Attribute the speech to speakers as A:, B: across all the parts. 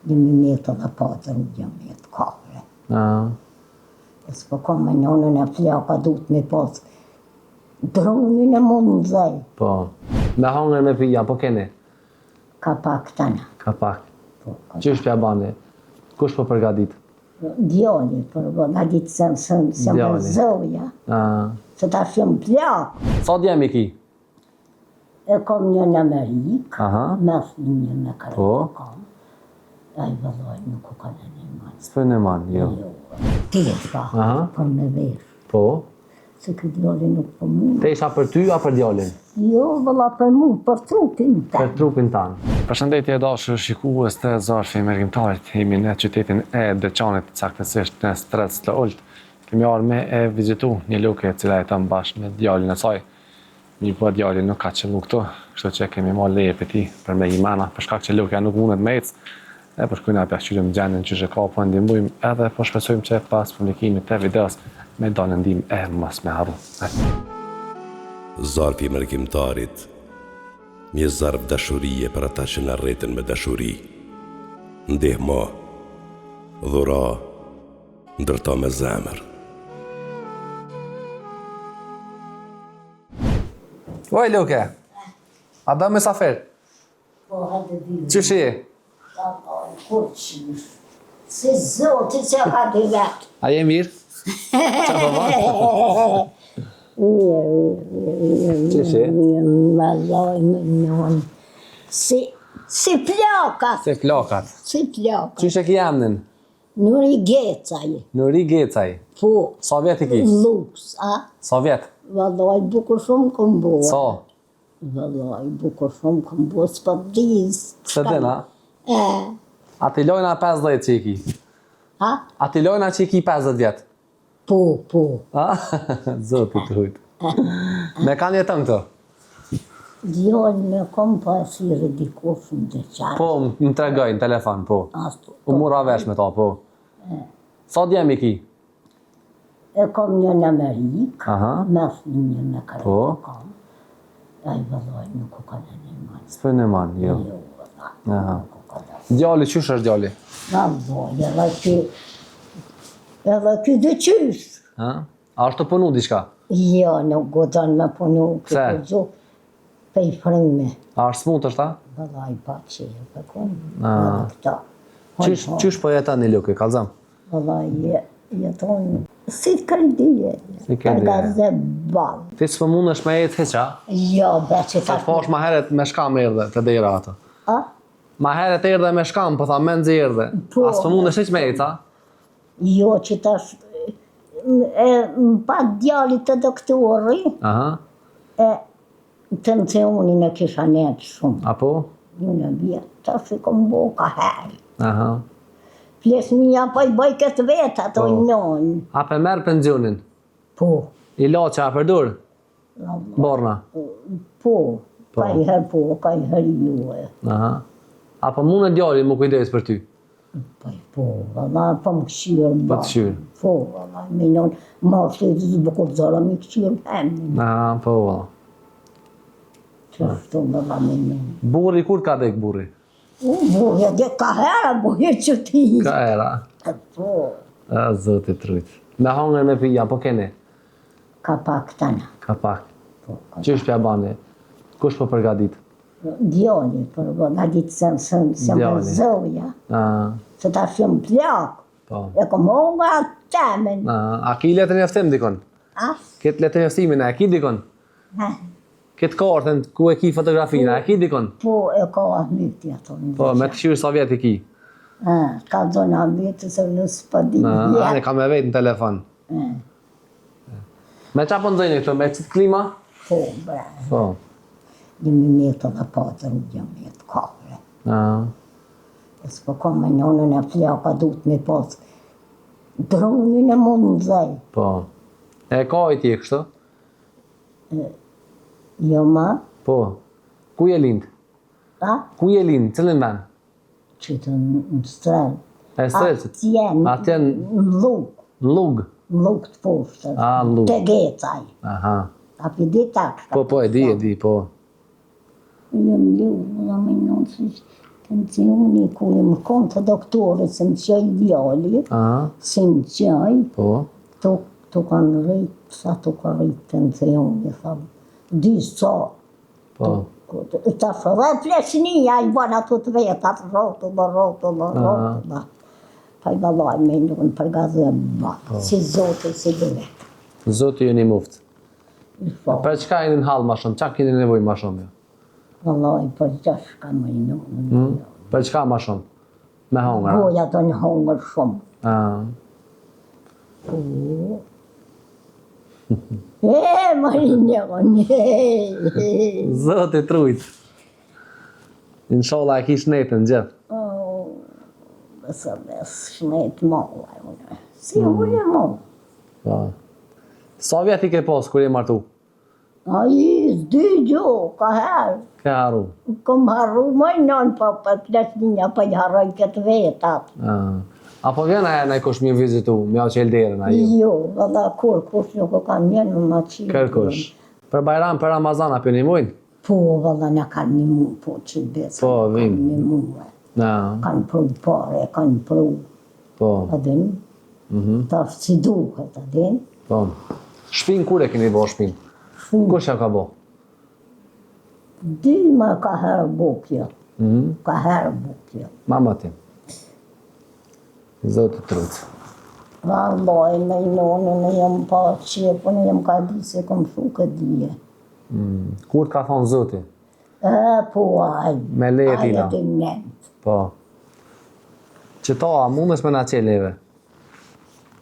A: 11 dhe patër në 12 kafre. S'po ka me nonën e flaka duhet me pas dronin e mund zaj.
B: Po. Me hangër me pija, po keni?
A: Ka pak tëna.
B: Ka pak.
A: Po,
B: Qysh pja bani? Kush po përgadit?
A: djali, përgadit se më zoja. Se ta shumë plak.
B: Sa djemi ki?
A: E kom një në Amerikë, me fëmijë me kërë
B: Po.
A: kam. Ai vëllaj nuk u ka në një manë.
B: S'për në manë, jo.
A: Tjetë ka, për me vesh.
B: Po.
A: Se këtë djali nuk për mu.
B: Te isha për ty a për djalin?
A: Jo, vëlla për mu, për trupin tanë.
B: Për trupin tanë.
C: Përshëndetje dashur shikues të Zarfi Mërgjimtarit. Jemi në qytetin e Deçanit, saktësisht në Strec të Ulët. Kemi ardhur me e vizitu një luke e cila jeton bashkë me djalin e saj. Mirë po djali nuk ka qëllu këtu, kështu që kemi marrë leje për ti për me imana, për shkak që lukja nuk mundet me ecë. E për shkujna për shqyrim gjendin që që ka po ndihmojmë edhe po shpresojmë që pas publikimit të videos me do në ndihmë e mos me harru.
D: Zarfi Mërgjimtarit, një zarf dashurie për ata që na rreten me dashuri. Ndihmo, dhura, ndërto me zemër.
B: Oj, Luke, a do me safer?
A: Po, hajde dhjë.
B: Qysh je?
A: Kur qysh? Si zoti që ka të vetë.
B: A je mirë? Qa po ma? Qysh je?
A: Vallaj me njën. Si plakat.
B: Se plakat.
A: Si plakat.
B: Qysh e ki emnin?
A: Nuri Gecaj.
B: Nuri Gecaj.
A: Po.
B: Sa vjet i ki?
A: Lux, a?
B: Sa vjet?
A: Vallaj bukur shumë këm bo.
B: Sa?
A: Vallaj bukur shumë këm bo. S'pa diz.
B: Se dina? A ti lojna 50 që i ki?
A: Ha?
B: A ti lojna që i ki 50 vjet?
A: Po, po.
B: Zoti të hujtë. Me kanë jetën këto?
A: Djallë me kom pasire dikosh në Deçan.
B: Po, më tregoj në telefon, po. U mura vesh me ta, po. Sa djemi ki?
A: E kom një në Amerikë, me fëmijë me kërë kam. Ai vëllaj nuk u ka në një manë.
B: S'për në manë, jo.
A: Jo, vëllaj.
B: Djali, qysh është djali?
A: Vëllaj, edhe ky dhe qysh.
B: A është të punu diçka?
A: Jo, nuk godon me punu.
B: Pse?
A: Pej frime.
B: A është smut është ta?
A: Vëllaj, pa që e për konë. Edhe këta.
B: Qysh po jeton një luke, kalzam?
A: Vëllaj, jeton si të kërdije. Përgaze balë.
B: Ti s'po mund është me jetë heqa?
A: Jo, be që
B: Ta pash ma heret me shkam erdhe të dera ato.
A: A?
B: Ma heret erdhe me shkam, po tha menzi erdhe. A s'po mund është me jetë, a?
A: Jo, që tash më pa djallit të doktori, të në që unin e kisha netë shumë.
B: Apo?
A: Unë e vjetë, tash i kom bo ka herë. Flesmija po i bëj këtë vetë, ato i nënë.
B: A pe merë pensionin?
A: Po.
B: I la që a përdur? Borna?
A: Po. Ka i herë po, ka i herë juve.
B: Apo mund e djali më kujdes për ty?
A: Po, valla, po më këshirë.
B: Po të këshirë?
A: Po, valla, me nënë, ma fletë zë bukur zara me këshirë hemin.
B: Po, valla.
A: Që shto, valla, me nënë.
B: Burri, kur ka dek burri?
A: Burri, dhe ka hera, burri që ti.
B: Ka hera?
A: Po.
B: A, zotit rrit. Me hangër me pija, po keni?
A: Ka pak tëna.
B: Ka pak. Qysh pja bani? Kush po përgadit?
A: Djali, përgadit se më zoja. Se ta shumë plak. E kom honga temen.
B: A ki letër njëftim dikon?
A: A?
B: Këtë letër njëftimin, a ki dikon? Këtë kartën ku e ki fotografina, a ki dikon?
A: Po, e ka ahmiti ato.
B: Po, me të këshirë sa vjet i ki?
A: Ka zonë ahmiti se nësë pa di vjetë.
B: Ane ka me vetë në telefon. Me qa po nëzëjnë këto, me qitë klima?
A: Po, bre.
B: Po.
A: 11 dhe patër në 12 kafre. S'po ka me nonën e flaka duhet me pas dronin e mund zaj.
B: Po. E ka i ti kështu?
A: Jo ma?
B: Po. Ku je lind?
A: A?
B: Ku je lind? Cëllin ven?
A: Qëtë në strel.
B: E strelcit?
A: Atje në luk.
B: Në lug?
A: Në luk të poshtër.
B: A, në lug.
A: Të Gecaj. A për di takë.
B: Po, e di, po.
A: Jëm lugë, me nënë si Pensioni ku më konë të doktorit, se më qaj djali, se më qaj, tu kanë rritë, sa tu kanë rritë pensioni, thamë, 2 sa. Tash edhe Fleshnia i bën ato të vetat, rrotulla. Pa i vallaj me nuk për gazet, si Zoti, si dhe vetë.
B: Zoti ju një muftë. Për çka jeni në hallë ma shumë? Çka keni nevojë ma shumë?
A: Vallaj, për gjash ka më i nuk.
B: Për çka ma shumë? Me hongër?
A: Goja do një hongër shumë. Marinjon,
B: Zoti trujt. Inshallah e kish netën gjithë.
A: Bësa bes, shnet molla unë. Si unë molla.
B: Sa vjet i ke pas kur je martu?
A: Ai, 2 gjo, ka herë.
B: Ke haru?
A: Kom harru më non, pa Fleshnia, pa i harroj këtë vetat.
B: Apo vjen aja në kush mi vizitu, mi au qel derën a ju?
A: Jo, valla kur, kush nuk o kam njën në ma qilë.
B: Kërkush. Për Bajram, për Ramazan, apo një mujnë?
A: Po, valla në kanë një mu, po që besa.
B: Po, vim.
A: Kanë një mu, kanë pru pare, kanë pru.
B: Po.
A: Adin? Ta si duhet, adin?
B: Po. Shpin kur e keni bo shpin? Kush ja ka bo?
A: 2 ma ka herë bukja. Ka herë bukja.
B: Mama tim. Zotë trut.
A: Vallaj, me i nonën e jam pa qepën, e jam ka di se kom shu këtë dije.
B: Kur t'ka thonë Zoti?
A: Po, aj.
B: Me leje tina.
A: Aj e të nëndë.
B: Po. Që ta, a mundesh me na qeleve?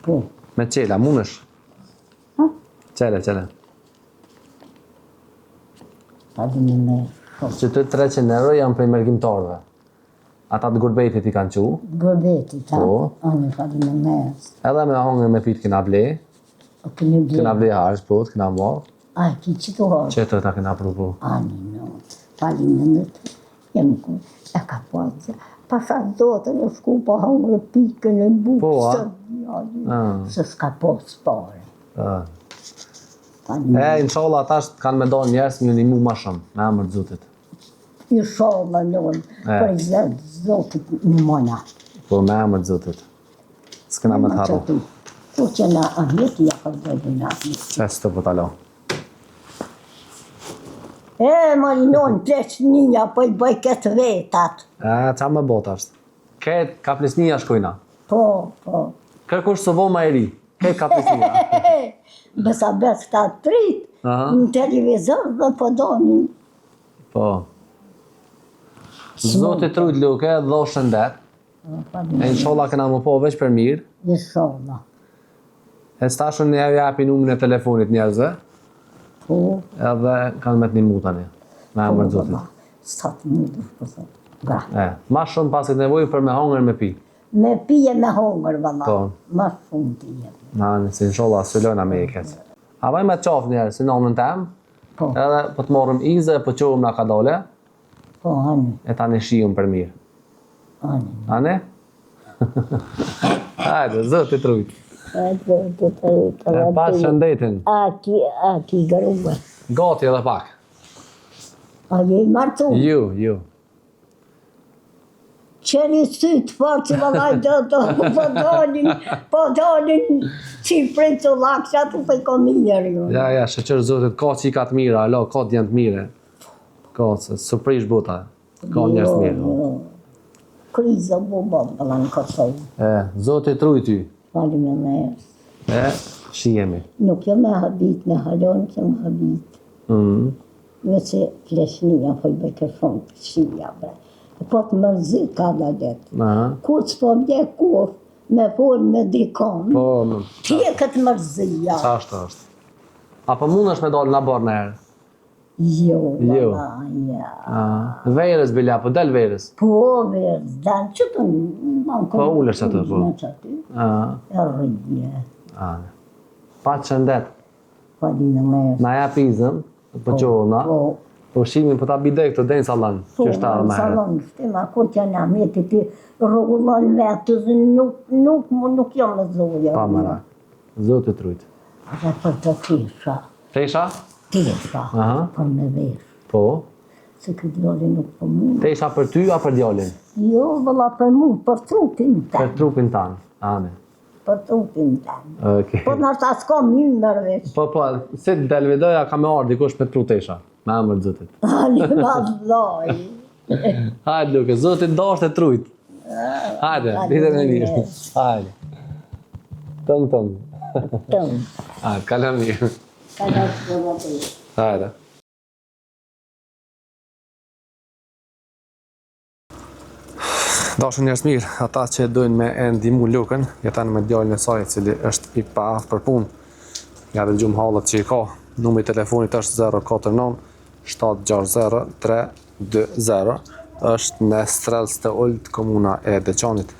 A: Po.
B: Me qela, mundesh? Qele.
A: Adi me me.
B: Që të 300 euro janë prej mergjimtarve. Ata të gurbetit i kanë qu.
A: Gërbeti ta.
B: Po.
A: Ani adi me me.
B: Edhe me hongër me pit kina ble. Kina ble harsh, po, kina mo.
A: Aj, ki që të harsh.
B: Që të ta kina pru po.
A: Ani no. Pali në nëtë. Jem ku. E ka pasë. Pasha zotën e shku pa hongër pikën e bukë.
B: Po, a?
A: Se s'ka posë pare.
B: Inshallah ata kanë me dalë njerës më një mu ma shumë, me emër të Zotit.
A: Inshallah non, për Zotit në mona.
B: Po me emër të Zotit. S'kena me të harru.
A: Kur që na ahjeti ja përdojnë në ahjeti.
B: Qes të po talo.
A: Marinon, Fleshnia, po i bëj këtë vetat.
B: Qa me bot ashtë? Këtë ka Fleshnia shkojna?
A: Po.
B: Kërkush së vo ma i ri, këtë ka Fleshnia.
A: Besa këta trit, në televizor dhe po doni.
B: Po. Zotit trujt luke, dho shëndet. E inshallah këna më po veç për mirë.
A: Inshallah.
B: E stashën një japi numrin e telefonit njerëzve.
A: Po.
B: Edhe kanë me të një mutani. Me emër të Zotit.
A: Sa të mutësh, po thot.
B: Ma shumë pasit nevojë për me hongër me pi.
A: Me pije me hongër, valla.
B: Po.
A: Ma shumë pije.
B: Si inshallah sëllojna me i këtë. A vaj me qafë njerë, si nonën tem, edhe po të morëm izë, po qohëm nga ka dole, e ta në shijëm për mirë. Ane? Hajde, Zoti trujt. E pa shëndetin.
A: A ki gëruve.
B: Gati edhe pak.
A: A je i martu?
B: Ju.
A: Qeni sytë farë që vëllaj po dolin qiprin të lakshat të ko mirë ju.
B: Ja, shëqër Zotit, ka qika të mira, alo, ka djenë të mire. Ka, se surprish buta, ka njerës të mire.
A: Kriza bu vëllaj në këtoj.
B: Zotit trujt ty.
A: Fali me njerës.
B: Shijemi.
A: Nuk jo me habit, me halon që me habit. Nëse Fleshnia po i bëjke shumë të shia, bre. Po të mërzit ka da detë. Ku që po bje kur, me folë me dikon, tje këtë mërzia.
B: Qa është? Apo mund është me dollë në borë në herë?
A: Jo,
B: Verës, Bilja, po del verës?
A: Po, verës, del që të në
B: Po ullës që të po?
A: E rrëgje.
B: Pa të shëndet?
A: Po di në mërës.
B: Na ja pizën, po qohëna. Po shimin, po ta bidej këtë denjë salon, që është arë me herë.
A: Salon, shtima, kur që në ameti ti rrullon vetës, nuk jam në zoja.
B: Pa mëra, Zotit trujt.
A: Dhe për të tisha.
B: Tesha?
A: Tisha, për me vesh.
B: Po?
A: Se këtë djali nuk për mu.
B: Tesha për ty a për djalin?
A: Jo, vëlla për mu, për trupin
B: Për
A: tanë.
B: trupin tanë. Amen.
A: Për trupin tanë.
B: Okej.
A: Po nështë s'ka mirë mërveç.
B: Po, si Delvidoja ka me ardhë dikush për tru tesha. Me emër Zotit.
A: Ani vallaj.
B: Hajde Luke, Zotit dashtë e trujt. Hajde, ditën e mirë. Hajde. Tëng.
A: Tëmë.
B: Hajde, kalem mirë.
A: Ka në të përvate.
B: Hajde. Dashur njerëz mirë, ata që dojnë me e ndihmu Lukën, jetan me djalin e saj, i cili është i paaftë për punë. Ja dëgjum hallet që i ka. Numri i telefonit është 049 760 320. Është në Strelës të Olt, komuna e Deçanit.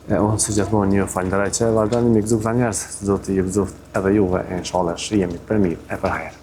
B: E unë si gjithmonë ju falenderoj që vazhdoni me gëzuar njerëz, Zoti ju gëzoft edhe juve, inshallah jemi për mirë e për hajër.